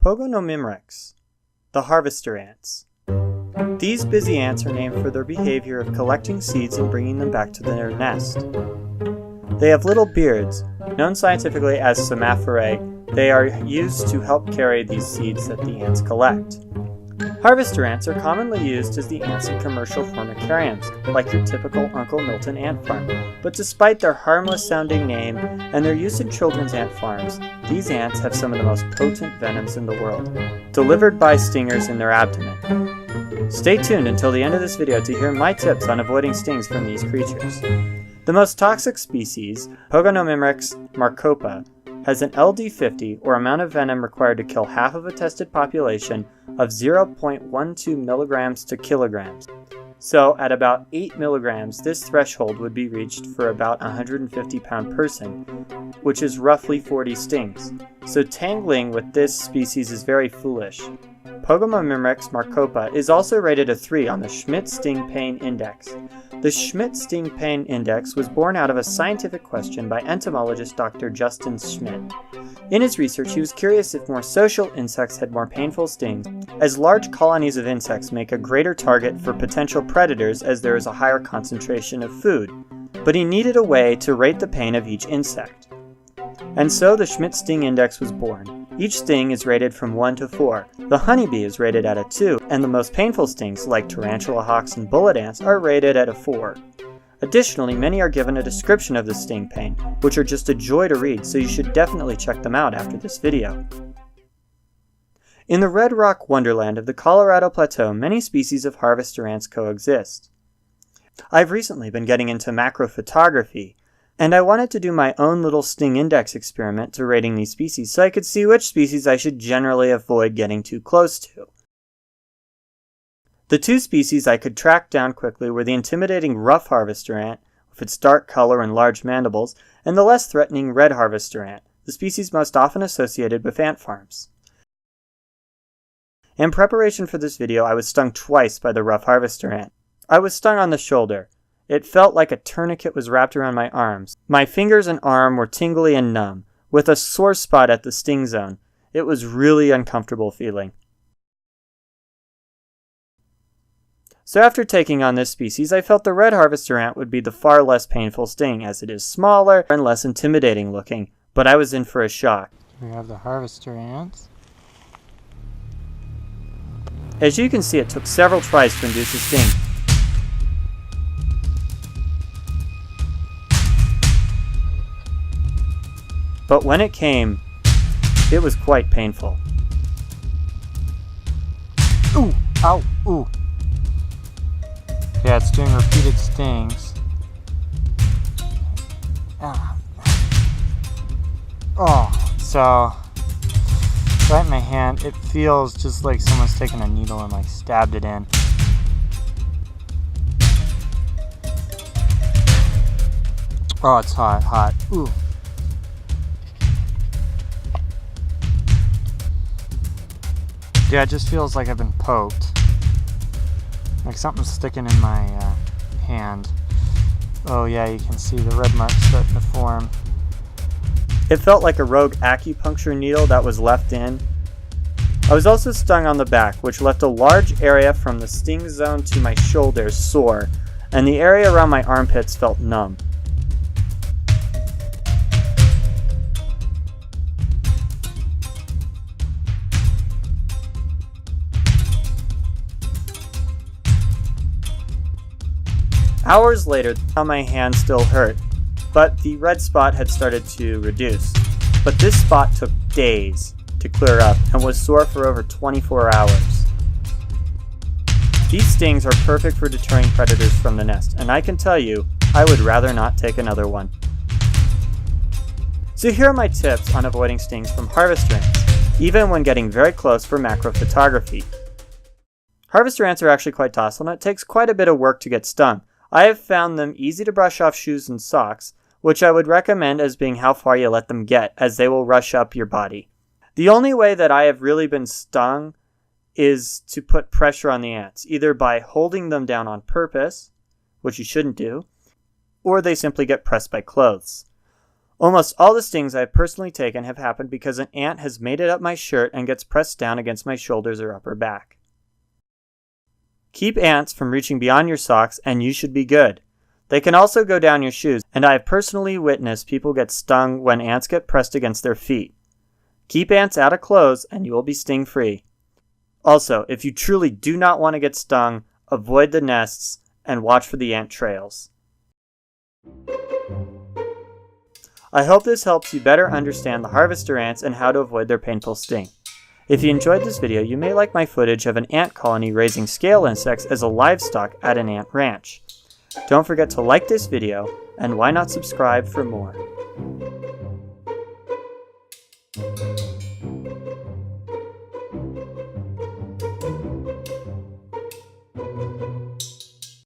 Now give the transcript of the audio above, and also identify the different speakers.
Speaker 1: Pogonomyrmex, the harvester ants. These busy ants are named for their behavior of collecting seeds and bringing them back to their nest. They have little beards, known scientifically as somaphore. They are used to help carry these seeds that the ants collect. Harvester ants are commonly used as the ants in commercial formicariums, like your typical Uncle Milton ant farm. But despite their harmless-sounding name and their use in children's ant farms, these ants have some of the most potent venoms in the world, delivered by stingers in their abdomen. Stay tuned until the end of this video to hear my tips on avoiding stings from these creatures. The most toxic species, Pogonomyrmex Maricopa, has an LD50, or amount of venom required to kill half of a tested population, of 0.12 milligrams to kilograms. So at about 8 milligrams, this threshold would be reached for about a 150-pound person, which is roughly 40 stings. So tangling with this species is very foolish. Pogonomyrmex Maricopa is also rated a 3 on the Schmidt Sting Pain Index. The Schmidt Sting Pain Index was born out of a scientific question by entomologist Dr. Justin Schmidt. In his research, he was curious if more social insects had more painful stings, as large colonies of insects make a greater target for potential predators as there is a higher concentration of food. But he needed a way to rate the pain of each insect. And so the Schmidt Sting Index was born. Each sting is rated from 1 to 4. The honeybee is rated at a 2, and the most painful stings, like tarantula hawks and bullet ants, are rated at a 4. Additionally, many are given a description of the sting pain, which are just a joy to read, so you should definitely check them out after this video. In the red rock wonderland of the Colorado Plateau, many species of harvester ants coexist. I've recently been getting into macrophotography, and I wanted to do my own little sting index experiment to rating these species so I could see which species I should generally avoid getting too close to. The two species I could track down quickly were the intimidating rough harvester ant, with its dark color and large mandibles, and the less threatening red harvester ant, the species most often associated with ant farms. In preparation for this video, I was stung twice by the rough harvester ant. I was stung on the shoulder. It felt like a tourniquet was wrapped around my arms. My fingers and arm were tingly and numb, with a sore spot at the sting zone. It was really uncomfortable feeling. So after taking on this species, I felt the red harvester ant would be the far less painful sting, as it is smaller and less intimidating looking, but I was in for a shock.
Speaker 2: We have the harvester ants.
Speaker 1: As you can see, it took several tries to induce a sting. But when it came, it was quite painful.
Speaker 2: Ooh! Ow! Ooh! Yeah, it's doing repeated stings. Ah. Oh, so right in my hand, it feels just like someone's taken a needle and like stabbed it in. Oh, it's hot, hot. Ooh. Yeah, it just feels like I've been poked. Like something's sticking in my hand. Oh yeah, you can see the red marks starting to form.
Speaker 1: It felt like a rogue acupuncture needle that was left in. I was also stung on the back, which left a large area from the sting zone to my shoulders sore, and the area around my armpits felt numb. Hours later, my hand still hurt, but the red spot had started to reduce. But this spot took days to clear up and was sore for over 24 hours. These stings are perfect for deterring predators from the nest, and I can tell you, I would rather not take another one. So here are my tips on avoiding stings from harvester ants, even when getting very close for macro photography. Harvester ants are actually quite docile, and it takes quite a bit of work to get stung. I have found them easy to brush off shoes and socks, which I would recommend as being how far you let them get, as they will rush up your body. The only way that I have really been stung is to put pressure on the ants, either by holding them down on purpose, which you shouldn't do, or they simply get pressed by clothes. Almost all the stings I've personally taken have happened because an ant has made it up my shirt and gets pressed down against my shoulders or upper back. Keep ants from reaching beyond your socks and you should be good. They can also go down your shoes, and I have personally witnessed people get stung when ants get pressed against their feet. Keep ants out of clothes and you will be sting-free. Also, if you truly do not want to get stung, avoid the nests and watch for the ant trails. I hope this helps you better understand the harvester ants and how to avoid their painful sting. If you enjoyed this video, you may like my footage of an ant colony raising scale insects as a livestock at an ant ranch. Don't forget to like this video, and why not subscribe for more?